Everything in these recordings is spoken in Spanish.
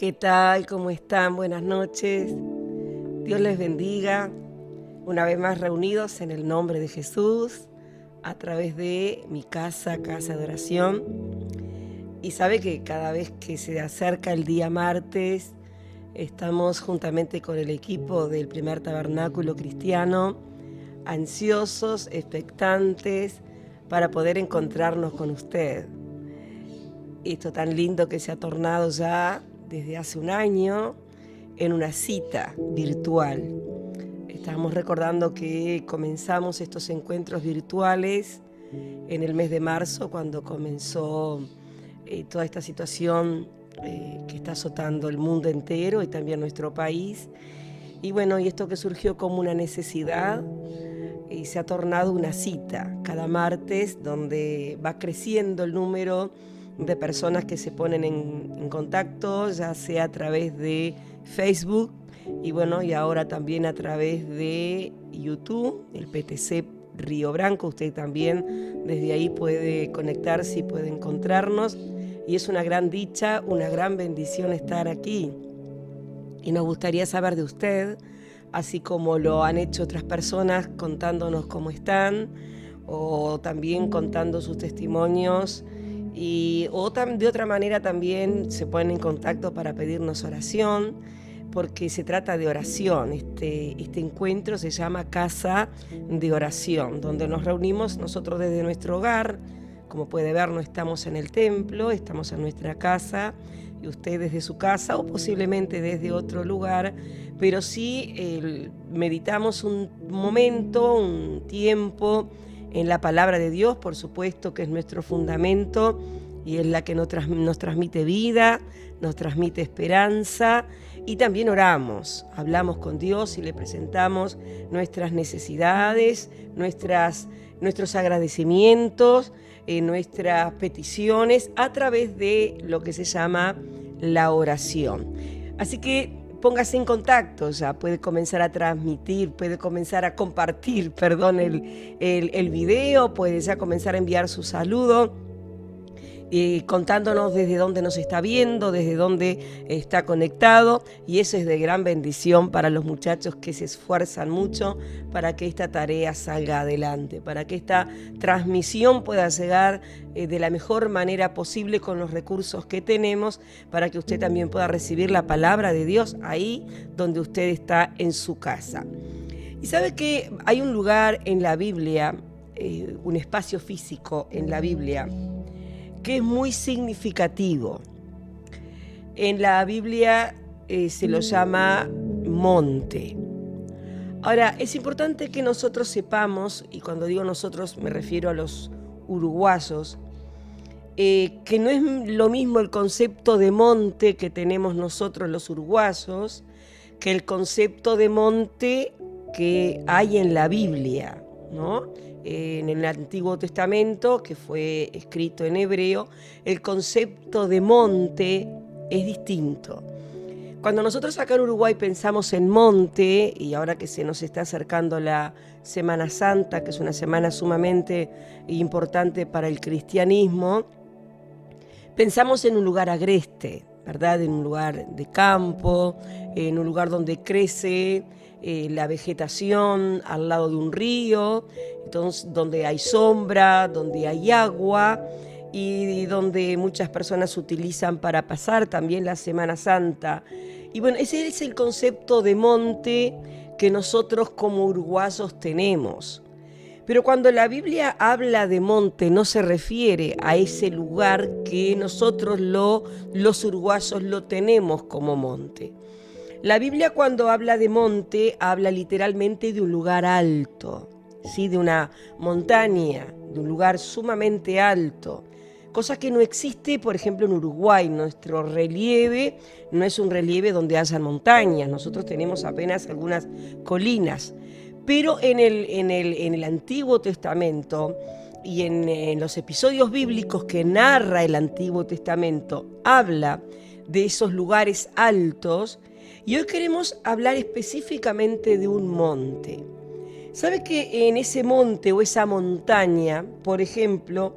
¿Qué tal? ¿Cómo están? Buenas noches. Dios les bendiga. Una vez más reunidos en el nombre de Jesús, a través de mi casa de oración. Y sabe que cada vez que se acerca el día martes, estamos juntamente con el equipo del primer tabernáculo cristiano, ansiosos, expectantes, para poder encontrarnos con usted. Esto tan lindo que se ha tornado ya desde hace un año en una cita virtual. Estamos recordando que comenzamos estos encuentros virtuales en el mes de marzo, cuando comenzó toda esta situación que está azotando el mundo entero y también nuestro país. Y bueno, y esto que surgió como una necesidad se ha tornado una cita cada martes, donde va creciendo el número de personas que se ponen en contacto, ya sea a través de Facebook y bueno, y ahora también a través de YouTube, el PTC Río Branco. Usted también desde ahí puede conectarse y puede encontrarnos, y es una gran dicha, una gran bendición estar aquí. Y nos gustaría saber de usted, así como lo han hecho otras personas contándonos cómo están, o también contando sus testimonios, o de otra manera también se ponen en contacto para pedirnos oración, porque se trata de oración. Este encuentro se llama Casa de Oración, donde nos reunimos nosotros desde nuestro hogar. Como puede ver, no estamos en el templo, estamos en nuestra casa, y usted desde su casa o posiblemente desde otro lugar, pero sí meditamos un momento, un tiempo en la palabra de Dios, por supuesto, que es nuestro fundamento y es la que nos transmite vida, nos transmite esperanza, y también oramos, hablamos con Dios y le presentamos nuestras necesidades, nuestros agradecimientos, nuestras peticiones a través de lo que se llama la oración. Así que póngase en contacto, ya puede comenzar a transmitir, puede comenzar a compartir, el video, puede ya comenzar a enviar su saludo, contándonos desde dónde nos está viendo, desde dónde está conectado, y eso es de gran bendición para los muchachos que se esfuerzan mucho para que esta tarea salga adelante, para que esta transmisión pueda llegar de la mejor manera posible con los recursos que tenemos, para que usted también pueda recibir la palabra de Dios ahí donde usted está en su casa. Y sabe que hay un lugar en la Biblia, un espacio físico en la Biblia, que es muy significativo. En la Biblia se lo llama monte. Ahora, es importante que nosotros sepamos, y cuando digo nosotros me refiero a los uruguayos, que no es lo mismo el concepto de monte que tenemos nosotros los uruguayos que el concepto de monte que hay en la Biblia, ¿no? En el Antiguo Testamento, que fue escrito en hebreo, el concepto de monte es distinto. Cuando nosotros acá en Uruguay pensamos en monte, y ahora que se nos está acercando la Semana Santa, que es una semana sumamente importante para el cristianismo, pensamos en un lugar agreste, ¿verdad? En un lugar de campo, en un lugar donde crece la vegetación al lado de un río, entonces, donde hay sombra, donde hay agua, y donde muchas personas utilizan para pasar también la Semana Santa. Y bueno, ese es el concepto de monte que nosotros como uruguayos tenemos. Pero cuando la Biblia habla de monte, no se refiere a ese lugar que nosotros los uruguayos lo tenemos como monte. La Biblia, cuando habla de monte, habla literalmente de un lugar alto, ¿sí? De una montaña, de un lugar sumamente alto, cosa que no existe, por ejemplo, en Uruguay. Nuestro relieve no es un relieve donde haya montañas, nosotros tenemos apenas algunas colinas. Pero en el Antiguo Testamento y en los episodios bíblicos que narra el Antiguo Testamento, habla de esos lugares altos, y hoy queremos hablar específicamente de un monte. ¿Sabe que en ese monte o esa montaña, por ejemplo,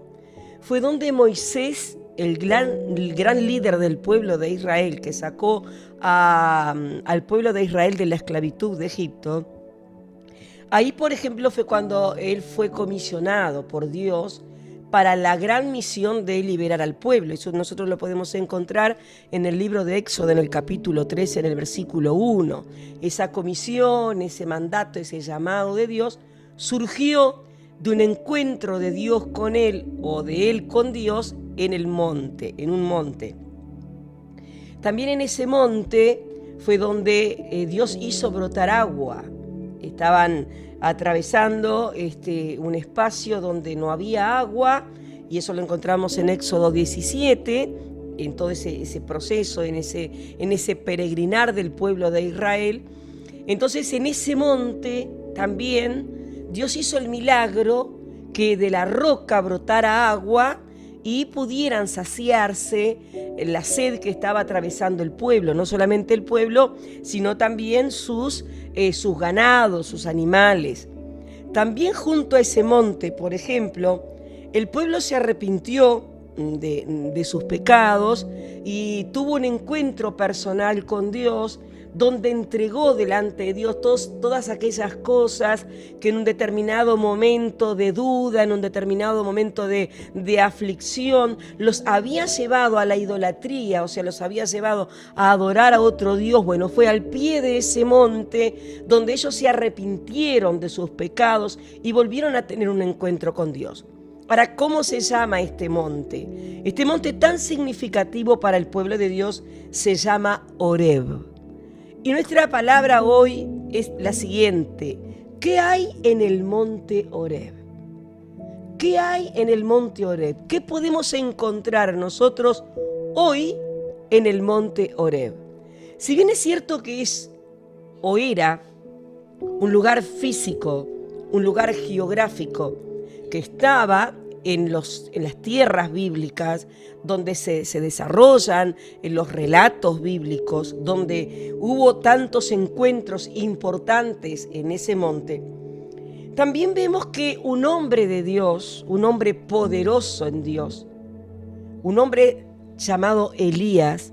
fue donde Moisés el gran líder del pueblo de Israel, que sacó al pueblo de Israel de la esclavitud de Egipto, ahí, por ejemplo, fue cuando él fue comisionado por Dios para la gran misión de liberar al pueblo. Eso nosotros lo podemos encontrar en el libro de Éxodo, en el capítulo 13, en el versículo 1. Esa comisión, ese mandato, ese llamado de Dios surgió de un encuentro de Dios con él o de él con Dios en el monte, en un monte. También en ese monte fue donde Dios hizo brotar agua. Estaban atravesando un espacio donde no había agua, y eso lo encontramos en Éxodo 17, en todo ese proceso, en ese peregrinar del pueblo de Israel. Entonces, en ese monte también Dios hizo el milagro que de la roca brotara agua y pudieran saciarse la sed que estaba atravesando el pueblo, no solamente el pueblo, sino también sus ganados, sus animales. También junto a ese monte, por ejemplo, el pueblo se arrepintió de sus pecados y tuvo un encuentro personal con Dios, donde entregó delante de Dios todas aquellas cosas que en un determinado momento de duda, en un determinado momento de aflicción, los había llevado a la idolatría, o sea, los había llevado a adorar a otro Dios. Bueno, fue al pie de ese monte donde ellos se arrepintieron de sus pecados y volvieron a tener un encuentro con Dios. Ahora, ¿cómo se llama este monte? Este monte tan significativo para el pueblo de Dios se llama Horeb. Y nuestra palabra hoy es la siguiente: ¿qué hay en el monte Horeb? ¿Qué hay en el monte Horeb? ¿Qué podemos encontrar nosotros hoy en el monte Horeb? Si bien es cierto que es o era un lugar físico, un lugar geográfico que estaba en las tierras bíblicas, donde se desarrollan los relatos bíblicos, donde hubo tantos encuentros importantes en ese monte, también vemos que un hombre de Dios, un hombre poderoso en Dios, un hombre llamado Elías,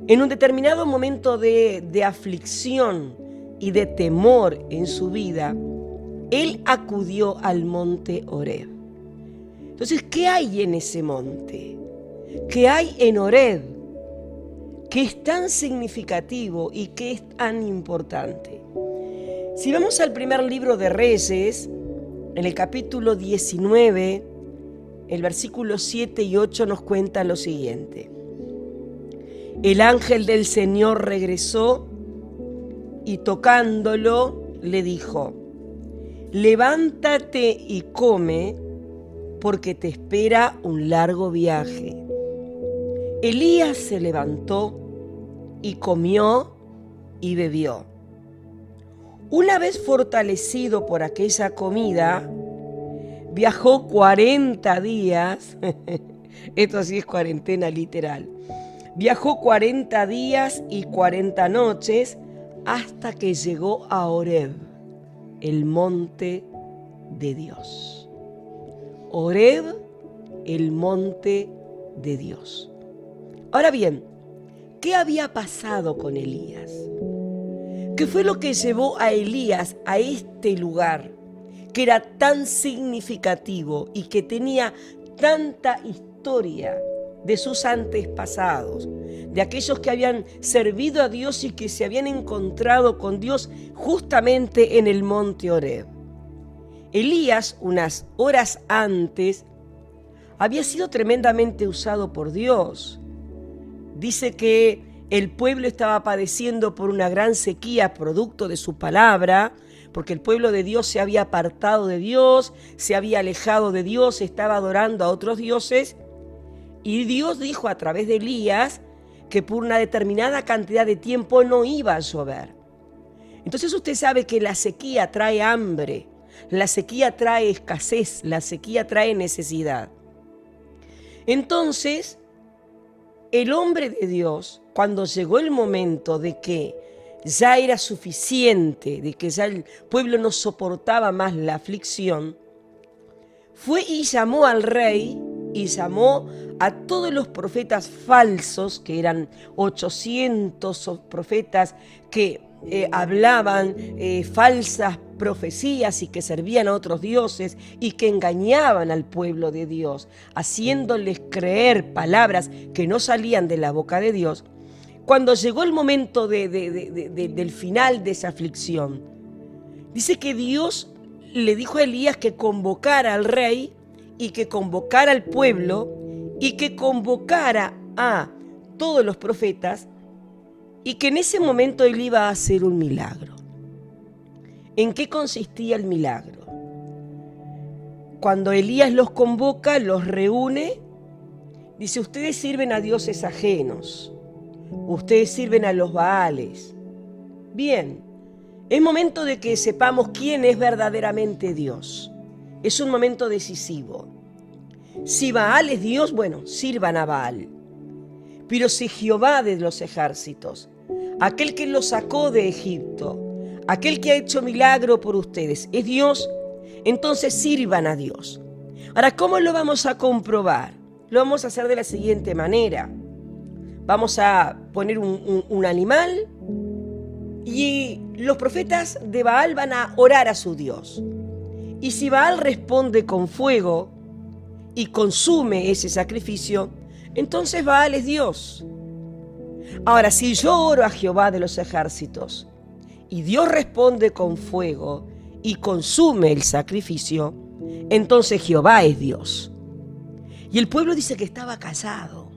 en un determinado momento de aflicción y de temor en su vida, él acudió al monte Horeb. Entonces, ¿qué hay en ese monte? ¿Qué hay en Horeb que es tan significativo y que es tan importante? Si vamos al primer libro de Reyes, en el capítulo 19, el versículo 7 y 8 nos cuenta lo siguiente: el ángel del Señor regresó y tocándolo le dijo: levántate y come, porque te espera un largo viaje. Elías se levantó y comió y bebió. Una vez fortalecido por aquella comida, viajó 40 días, esto sí es cuarentena literal, viajó 40 días y 40 noches hasta que llegó a Horeb, el monte de Dios. Horeb, el monte de Dios. Ahora bien, ¿qué había pasado con Elías? ¿Qué fue lo que llevó a Elías a este lugar que era tan significativo y que tenía tanta historia de sus antepasados, de aquellos que habían servido a Dios y que se habían encontrado con Dios justamente en el monte Horeb? Elías, unas horas antes, había sido tremendamente usado por Dios. Dice que el pueblo estaba padeciendo por una gran sequía producto de su palabra, porque el pueblo de Dios se había apartado de Dios, se había alejado de Dios, estaba adorando a otros dioses, y Dios dijo a través de Elías que por una determinada cantidad de tiempo no iba a llover. Entonces usted sabe que la sequía trae hambre, la sequía trae escasez, la sequía trae necesidad. Entonces, el hombre de Dios, cuando llegó el momento de que ya era suficiente, de que ya el pueblo no soportaba más la aflicción, fue y llamó al rey y llamó a todos los profetas falsos, que eran 800 profetas que hablaban falsas profecías y que servían a otros dioses y que engañaban al pueblo de Dios, haciéndoles creer palabras que no salían de la boca de Dios. Cuando llegó el momento del final de esa aflicción, dice que Dios le dijo a Elías que convocara al rey y que convocara al pueblo y que convocara a todos los profetas y que en ese momento él iba a hacer un milagro. ¿En qué consistía el milagro? Cuando Elías los convoca, los reúne, dice: ustedes sirven a dioses ajenos, ustedes sirven a los Baales. Bien, es momento de que sepamos quién es verdaderamente Dios. Es un momento decisivo. Si Baal es Dios, bueno, sirvan a Baal. Pero si Jehová de los ejércitos, aquel que los sacó de Egipto, aquel que ha hecho milagro por ustedes, es Dios, entonces sirvan a Dios. Ahora, ¿cómo lo vamos a comprobar? Lo vamos a hacer de la siguiente manera. Vamos a poner un animal y los profetas de Baal van a orar a su Dios. Y si Baal responde con fuego y consume ese sacrificio, entonces Baal es Dios. Ahora, si yo oro a Jehová de los ejércitos y Dios responde con fuego y consume el sacrificio, entonces Jehová es Dios. Y el pueblo dice que estaba callado.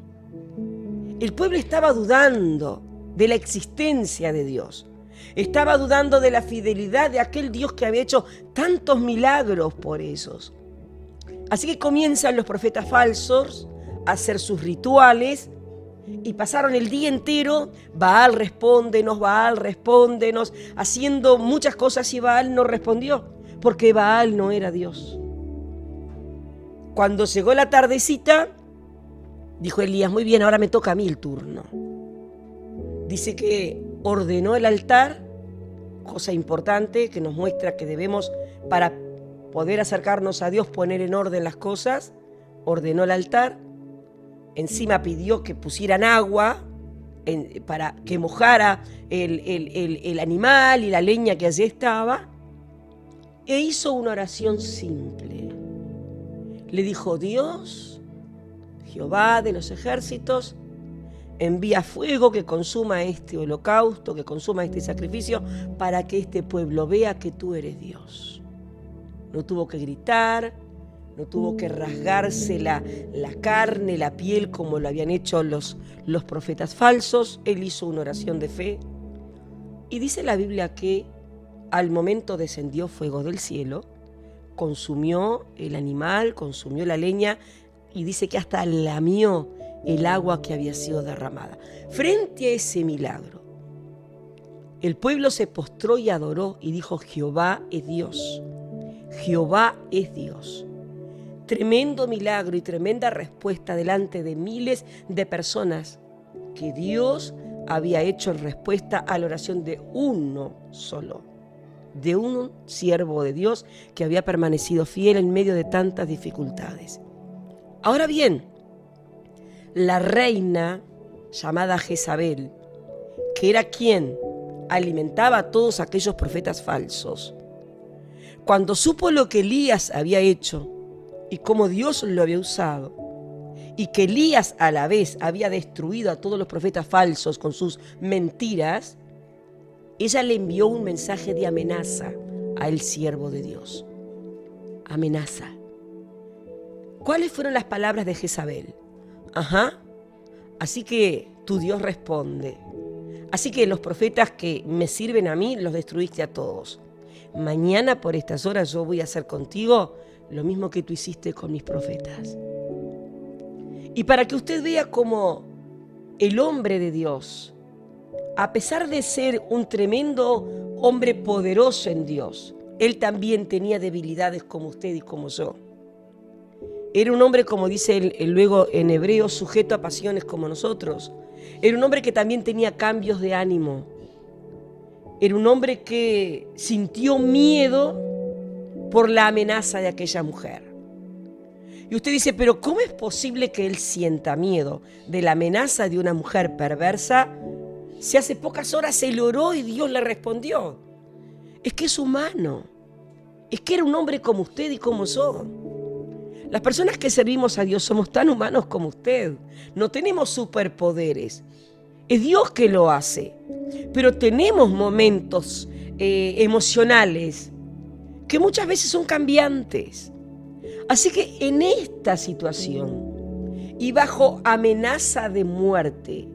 El pueblo estaba dudando de la existencia de Dios. Estaba dudando de la fidelidad de aquel Dios que había hecho tantos milagros por ellos. Así que comienzan los profetas falsos a hacer sus rituales y pasaron el día entero: Baal, respóndenos, haciendo muchas cosas, y Baal no respondió, porque Baal no era Dios. Cuando llegó la tardecita, dijo Elías: muy bien, ahora me toca a mí el turno. Dice que ordenó el altar, cosa importante que nos muestra que debemos, para poder acercarnos a Dios, poner en orden las cosas. Ordenó el altar, encima pidió que pusieran agua para que mojara el animal y la leña que allí estaba, e hizo una oración simple. Le dijo: Dios, Jehová de los ejércitos, envía fuego que consuma este holocausto, que consuma este sacrificio, para que este pueblo vea que tú eres Dios. No tuvo que gritar, no tuvo que rasgarse la carne, la piel, como lo habían hecho los profetas falsos. Él hizo una oración de fe. Y dice la Biblia que al momento descendió fuego del cielo, consumió el animal, consumió la leña, y dice que hasta lamió el agua que había sido derramada. Frente a ese milagro, el pueblo se postró y adoró y dijo: Jehová es Dios. Jehová es Dios. Tremendo milagro y tremenda respuesta delante de miles de personas que Dios había hecho en respuesta a la oración de uno solo, de un siervo de Dios que había permanecido fiel en medio de tantas dificultades. Ahora bien, la reina llamada Jezabel, que era quien alimentaba a todos aquellos profetas falsos, cuando supo lo que Elías había hecho y cómo Dios lo había usado, y que Elías a la vez había destruido a todos los profetas falsos con sus mentiras, ella le envió un mensaje de amenaza al siervo de Dios. Amenaza. ¿Cuáles fueron las palabras de Jezabel? Así que tu Dios responde. Así que los profetas que me sirven a mí, los destruiste a todos. Mañana por estas horas yo voy a hacer contigo lo mismo que tú hiciste con mis profetas. Y para que usted vea cómo el hombre de Dios, a pesar de ser un tremendo hombre poderoso en Dios, él también tenía debilidades como usted y como yo. Era un hombre, como dice él luego en hebreo, sujeto a pasiones como nosotros. Era un hombre que también tenía cambios de ánimo. Era un hombre que sintió miedo por la amenaza de aquella mujer. Y usted dice, pero ¿cómo es posible que él sienta miedo de la amenaza de una mujer perversa si hace pocas horas él oró y Dios le respondió? Es que es humano. Es que era un hombre como usted y como yo. Las personas que servimos a Dios somos tan humanos como usted. No tenemos superpoderes. Es Dios que lo hace. Pero tenemos momentos emocionales que muchas veces son cambiantes. Así que en esta situación y bajo amenaza de muerte,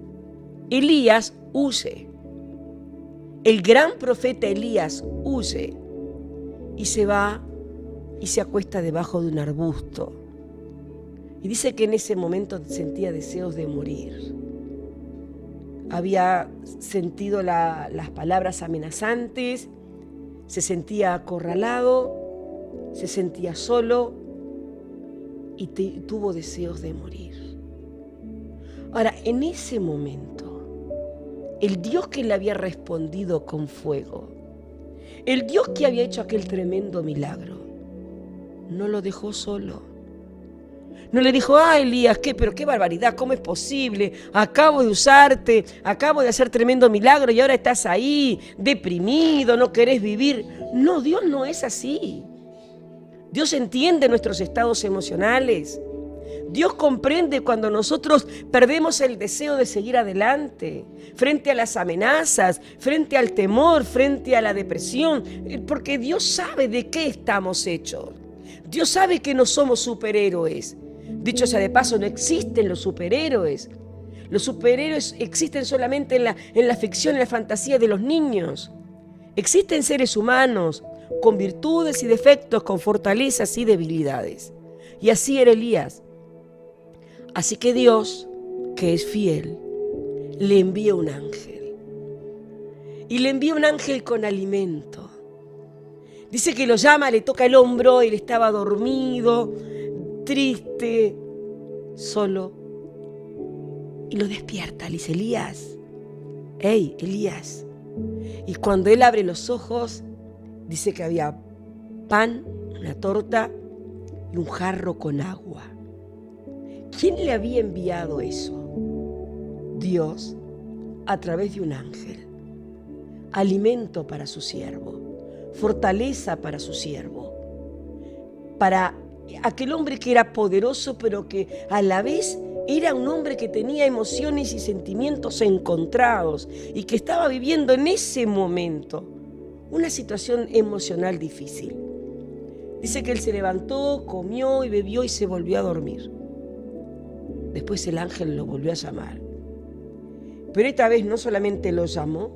Elías huye. El gran profeta Elías huye y se va y se acuesta debajo de un arbusto. Y dice que en ese momento sentía deseos de morir. Había sentido las palabras amenazantes, se sentía acorralado, se sentía solo y tuvo deseos de morir. Ahora, en ese momento, el Dios que le había respondido con fuego, el Dios que había hecho aquel tremendo milagro, no lo dejó solo. No le dijo, Elías, pero qué barbaridad, ¿cómo es posible? Acabo de usarte, acabo de hacer tremendo milagro y ahora estás ahí, deprimido, no querés vivir. No, Dios no es así. Dios entiende nuestros estados emocionales. Dios comprende cuando nosotros perdemos el deseo de seguir adelante, frente a las amenazas, frente al temor, frente a la depresión, porque Dios sabe de qué estamos hechos. Dios sabe que no somos superhéroes. Dicho sea de paso, no existen los superhéroes. Los superhéroes existen solamente en la ficción, en la fantasía de los niños. Existen seres humanos con virtudes y defectos, con fortalezas y debilidades. Y así era Elías. Así que Dios, que es fiel, le envía un ángel. Y le envía un ángel con alimento. Dice que lo llama, le toca el hombro, él estaba dormido, triste, solo. Y lo despierta, le dice, Elías, hey, Elías. Y cuando él abre los ojos, dice que había pan, una torta y un jarro con agua. ¿Quién le había enviado eso? Dios, a través de un ángel. Alimento para su siervo, fortaleza para su siervo, para aquel hombre que era poderoso, pero que a la vez era un hombre que tenía emociones y sentimientos encontrados y que estaba viviendo en ese momento una situación emocional difícil. Dice que él se levantó, comió y bebió y se volvió a dormir. Después el ángel lo volvió a llamar. Pero esta vez no solamente lo llamó,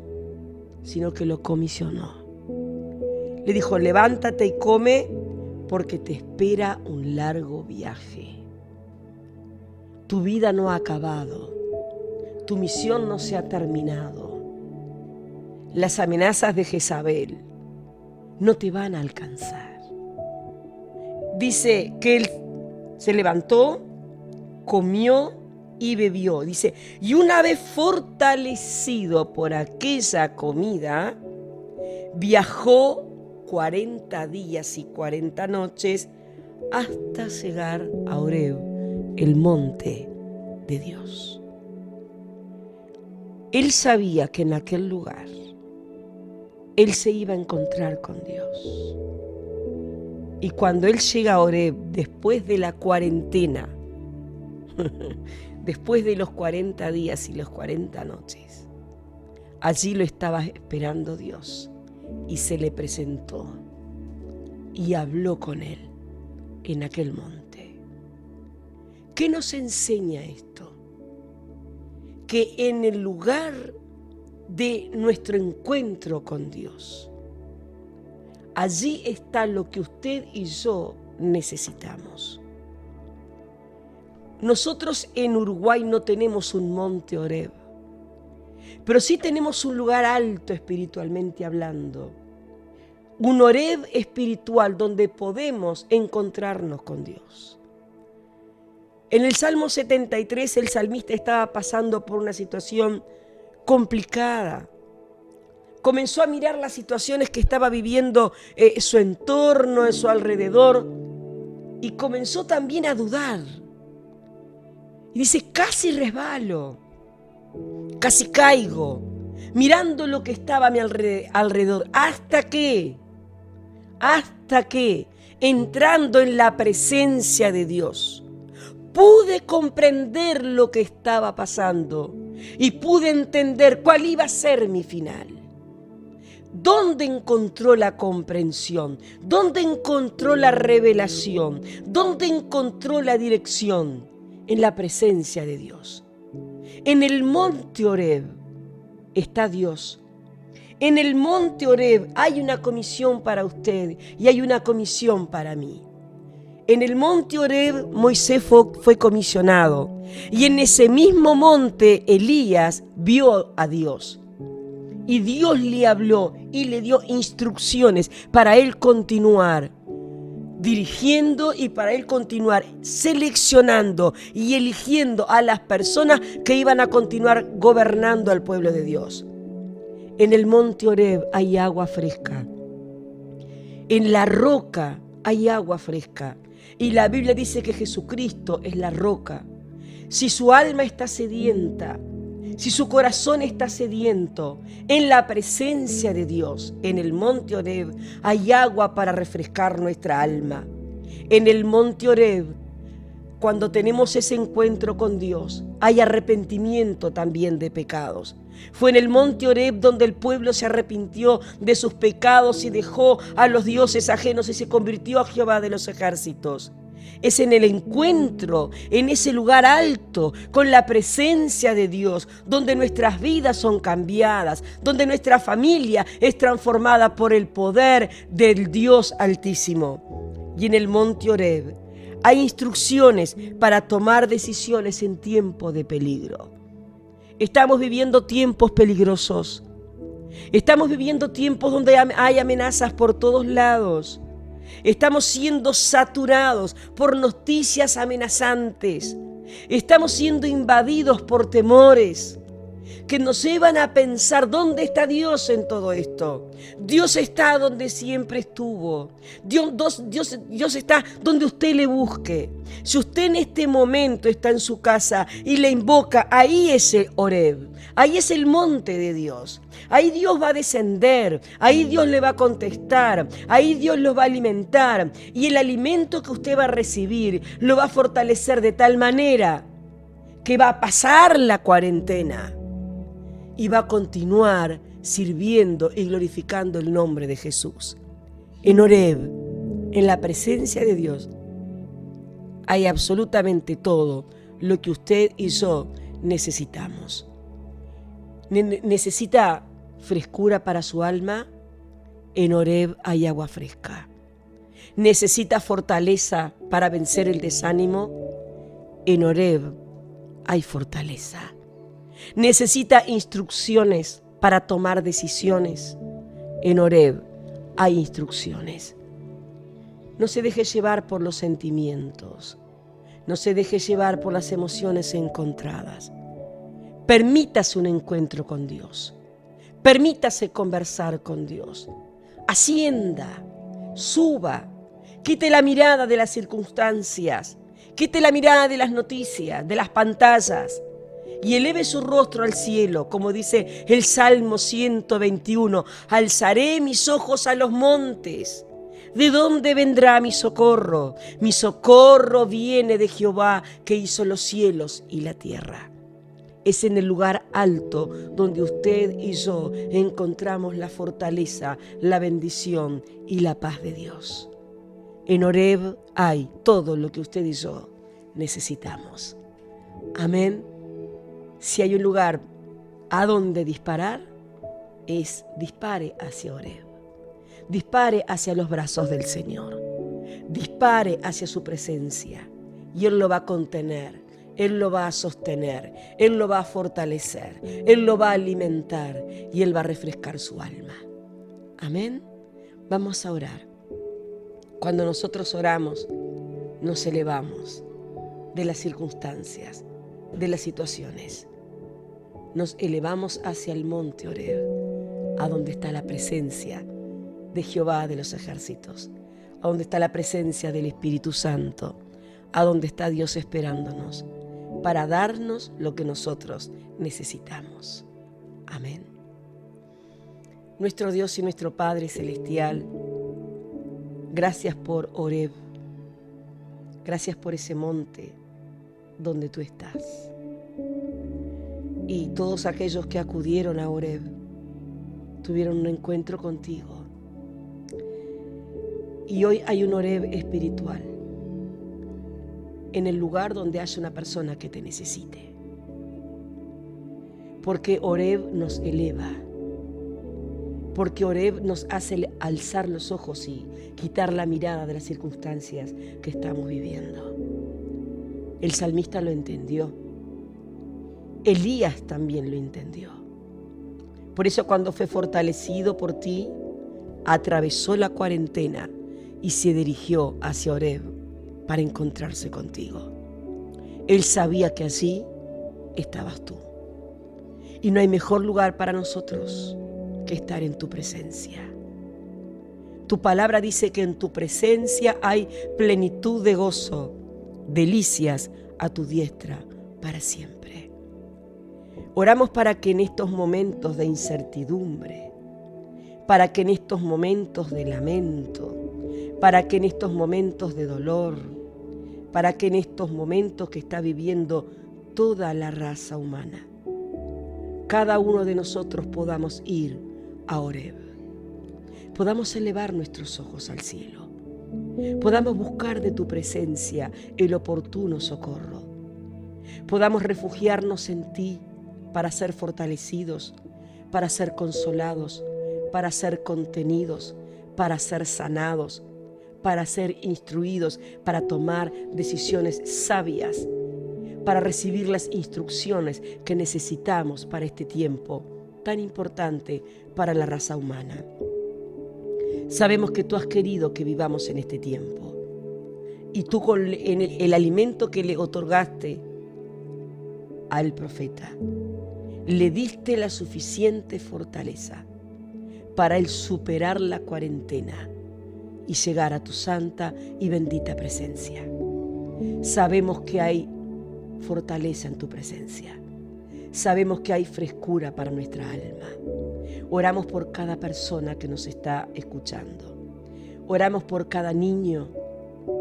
sino que lo comisionó. Le dijo, levántate y come, porque te espera un largo viaje. Tu vida no ha acabado. Tu misión no se ha terminado. Las amenazas de Jezabel no te van a alcanzar. Dice que él se levantó, comió y bebió. Dice, y una vez fortalecido por aquella comida, viajó 40 días y 40 noches hasta llegar a Horeb, el monte de Dios. Él sabía que en aquel lugar él se iba a encontrar con Dios. Y cuando él llega a Horeb, después de la cuarentena, después de los 40 días y los 40 noches, allí lo estaba esperando Dios y se le presentó y habló con él en aquel monte. ¿Qué nos enseña esto? Que en el lugar de nuestro encuentro con Dios, allí está lo que usted y yo necesitamos. Nosotros en Uruguay no tenemos un monte Horeb, pero sí tenemos un lugar alto espiritualmente hablando, un Horeb espiritual donde podemos encontrarnos con Dios. En el Salmo 73 el salmista estaba pasando por una situación complicada. Comenzó a mirar las situaciones que estaba viviendo su entorno, en su alrededor, y comenzó también a dudar. Y dice, casi resbalo, casi caigo, mirando lo que estaba a mi alrededor, hasta que, entrando en la presencia de Dios, pude comprender lo que estaba pasando y pude entender cuál iba a ser mi final. ¿Dónde encontró la comprensión? ¿Dónde encontró la revelación? ¿Dónde encontró la dirección? En la presencia de Dios. En el monte Horeb está Dios. En el monte Horeb hay una comisión para usted y hay una comisión para mí. En el monte Horeb Moisés fue comisionado y en ese mismo monte Elías vio a Dios. Y Dios le habló y le dio instrucciones para él continuar dirigiendo y para él continuar seleccionando y eligiendo a las personas que iban a continuar gobernando al pueblo de Dios. En el monte Horeb hay agua fresca. En la roca hay agua fresca. Y la Biblia dice que Jesucristo es la roca. Si su alma está sedienta, si su corazón está sediento, en la presencia de Dios, en el monte Horeb, hay agua para refrescar nuestra alma. En el monte Horeb, cuando tenemos ese encuentro con Dios, hay arrepentimiento también de pecados. Fue en el monte Horeb donde el pueblo se arrepintió de sus pecados y dejó a los dioses ajenos y se convirtió a Jehová de los ejércitos. Es en el encuentro, en ese lugar alto, con la presencia de Dios, donde nuestras vidas son cambiadas, donde nuestra familia es transformada por el poder del Dios Altísimo. Y en el monte Horeb hay instrucciones para tomar decisiones en tiempo de peligro. Estamos viviendo tiempos peligrosos. Estamos viviendo tiempos donde hay amenazas por todos lados. Estamos siendo saturados por noticias amenazantes. Estamos siendo invadidos por temores que nos llevan a pensar, ¿dónde está Dios en todo esto? Dios está donde siempre estuvo. Dios está donde usted le busque. Si usted en este momento está en su casa y le invoca, ahí es el Horeb, ahí es el monte de Dios. Ahí Dios va a descender, ahí Dios le va a contestar, ahí Dios lo va a alimentar. Y el alimento que usted va a recibir lo va a fortalecer de tal manera que va a pasar la cuarentena y va a continuar sirviendo y glorificando el nombre de Jesús. En Horeb, en la presencia de Dios, hay absolutamente todo lo que usted y yo necesitamos. ¿Necesita frescura para su alma? En Horeb hay agua fresca. ¿Necesita fortaleza para vencer el desánimo? En Horeb hay fortaleza. ¿Necesita instrucciones para tomar decisiones? En Horeb hay instrucciones. No se deje llevar por los sentimientos. No se deje llevar por las emociones encontradas. Permítase un encuentro con Dios. Permítase conversar con Dios. Ascienda, suba, quite la mirada de las circunstancias, quite la mirada de las noticias, de las pantallas, y eleve su rostro al cielo, como dice el Salmo 121, alzaré mis ojos a los montes. ¿De dónde vendrá mi socorro? Mi socorro viene de Jehová, que hizo los cielos y la tierra. Es en el lugar alto donde usted y yo encontramos la fortaleza, la bendición y la paz de Dios. En Horeb hay todo lo que usted y yo necesitamos. Amén. Si hay un lugar a donde disparar, dispare hacia Horeb. Dispare hacia los brazos del Señor. Dispare hacia su presencia y Él lo va a contener. Él lo va a sostener, Él lo va a fortalecer, Él lo va a alimentar y Él va a refrescar su alma. Amén. Vamos a orar. Cuando nosotros oramos, nos elevamos de las circunstancias, de las situaciones. Nos elevamos hacia el monte Horeb, a donde está la presencia de Jehová de los ejércitos. a donde está la presencia del Espíritu Santo, a donde está Dios esperándonos para darnos lo que nosotros necesitamos. Amén. Nuestro Dios y nuestro Padre Celestial, gracias por Horeb, gracias por ese monte donde tú estás. Y todos aquellos que acudieron a Horeb tuvieron un encuentro contigo. Y hoy hay un Horeb espiritual en el lugar donde haya una persona que te necesite. Porque Horeb nos eleva. Porque Horeb nos hace alzar los ojos y quitar la mirada de las circunstancias que estamos viviendo. El salmista lo entendió. Elías también lo entendió. Por eso cuando fue fortalecido por ti, atravesó la cuarentena y se dirigió hacia Horeb para encontrarse contigo. Él sabía que allí estabas tú. Y no hay mejor lugar para nosotros que estar en tu presencia. Tu palabra dice que en tu presencia hay plenitud de gozo, delicias a tu diestra para siempre. Oramos para que en estos momentos de incertidumbre, para que en estos momentos de lamento, para que en estos momentos de dolor, para que en estos momentos que está viviendo toda la raza humana, cada uno de nosotros podamos ir a Horeb, podamos elevar nuestros ojos al cielo, podamos buscar de tu presencia el oportuno socorro, podamos refugiarnos en ti para ser fortalecidos, para ser consolados, para ser contenidos, para ser sanados, para ser instruidos, para tomar decisiones sabias, para recibir las instrucciones que necesitamos para este tiempo tan importante para la raza humana. Sabemos que tú has querido que vivamos en este tiempo y tú con el alimento que le otorgaste al profeta, le diste la suficiente fortaleza para él superar la cuarentena y llegar a tu santa y bendita presencia. Sabemos que hay fortaleza en tu presencia. Sabemos que hay frescura para nuestra alma. Oramos por cada persona que nos está escuchando. Oramos por cada niño,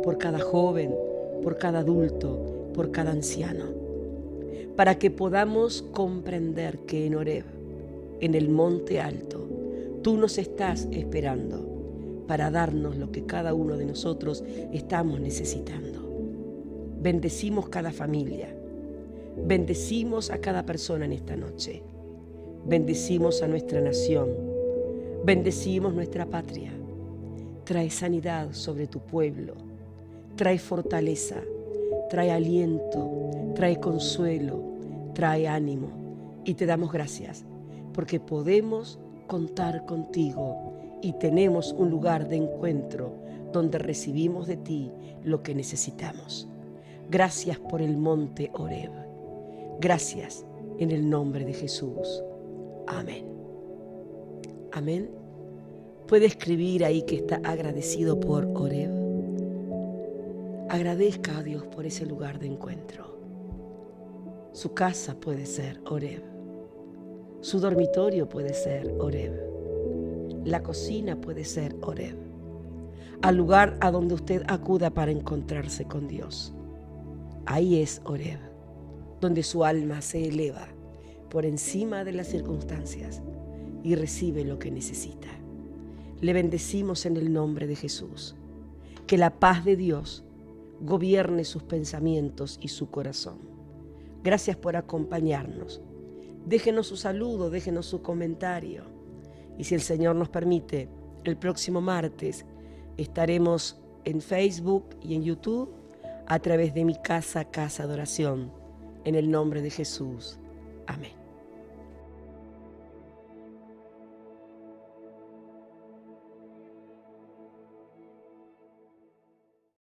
por cada joven, por cada adulto, por cada anciano, para que podamos comprender que en Horeb, en el monte alto, tú nos estás esperando para darnos lo que cada uno de nosotros estamos necesitando. Bendecimos cada familia, bendecimos a cada persona en esta noche, bendecimos a nuestra nación, bendecimos nuestra patria. Trae sanidad sobre tu pueblo, trae fortaleza, trae aliento, trae consuelo, trae ánimo. Y te damos gracias porque podemos contar contigo y tenemos un lugar de encuentro donde recibimos de ti lo que necesitamos. Gracias por el monte Horeb. Gracias en el nombre de Jesús. Amén. Amén. Puede escribir ahí que está agradecido por Horeb. Agradezca a Dios por ese lugar de encuentro. Su casa puede ser Horeb. Su dormitorio puede ser Horeb. La cocina puede ser Horeb. Al lugar a donde usted acuda para encontrarse con Dios. Ahí es Horeb, donde su alma se eleva por encima de las circunstancias y recibe lo que necesita. Le bendecimos en el nombre de Jesús. Que la paz de Dios gobierne sus pensamientos y su corazón. Gracias por acompañarnos. Déjenos su saludo, déjenos su comentario. Y si el Señor nos permite, el próximo martes estaremos en Facebook y en YouTube a través de mi casa, Casa de Oración. En el nombre de Jesús. Amén.